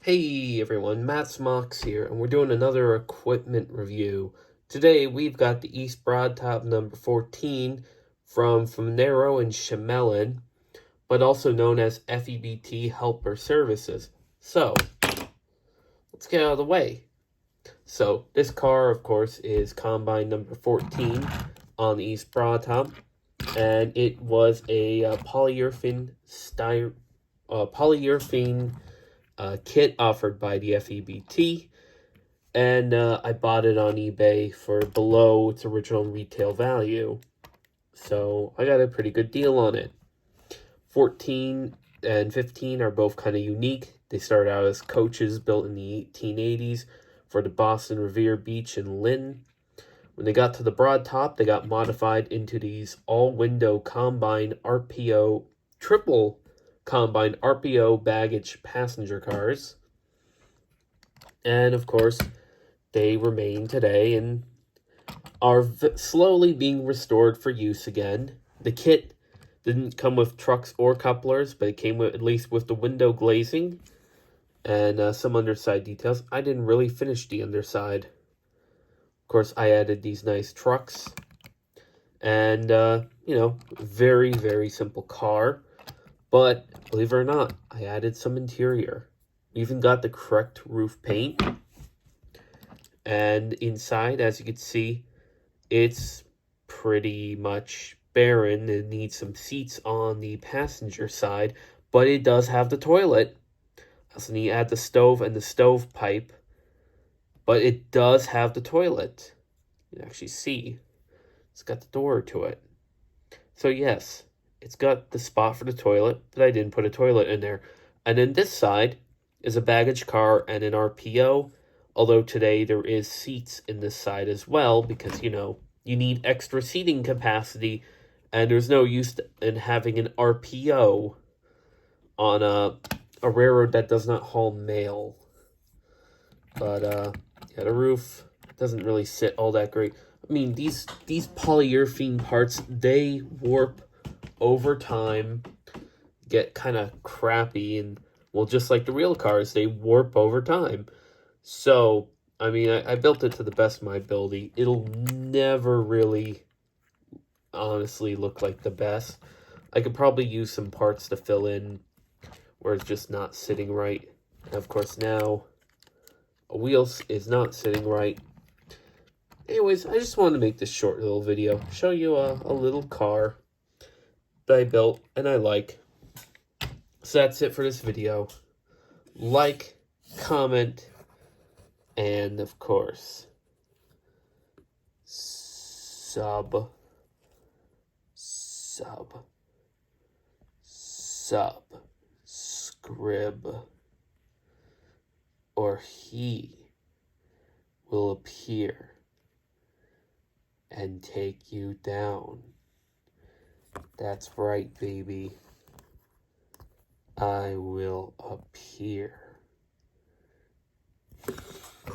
Hey everyone, Matt Smocks here, and we're doing another equipment review. Today we've got the East Broad Top number 14 from Funaro and Chemelin, but also known as FEBT Helper Services. So, let's get out of the way. So, this car, of course, is Combine number 14 on the East Broad Top, and it was a polyurethane kit offered by the FEBT, and I bought it on eBay for below its original retail value, so I got a pretty good deal on it. 14 and 15 are both kind of unique. They started out as coaches built in the 1880s for the Boston Revere Beach and Lynn. When they got to the Broad Top, they got modified into these all-window Combine RPO triple Combine RPO baggage passenger cars. And of course, they remain today and are slowly being restored for use again. The kit didn't come with trucks or couplers, but it came with, at least with the window glazing and some underside details. I didn't really finish the underside. Of course, I added these nice trucks. And, very, very simple car. But, believe it or not, I added some interior. We even got the correct roof paint. And inside, as you can see, it's pretty much barren. It needs some seats on the passenger side, but it does have the toilet. Also need to add the stove and the stovepipe, but it does have the toilet. You can actually see it's got the door to it. So yes, it's got the spot for the toilet, but I didn't put a toilet in there. And then this side is a baggage car and an RPO, although today there is seats in this side as well because, you need extra seating capacity, and there's no use in having an RPO on a railroad that does not haul mail. But, yeah, the roof doesn't really sit all that great. I mean, these polyurethane parts, they warp over time, get kind of crappy, and, well, just like the real cars, they warp over time. So, I mean, I built it to the best of my ability. It'll never really, honestly, look like the best. I could probably use some parts to fill in where it's just not sitting right. And, of course, now a wheel is not sitting right. Anyways, I just wanted to make this short little video, show you a little car that I built and I like. So that's it for this video. Like, comment, and of course, subscribe, or he will appear and take you down. That's right, baby. I will appear.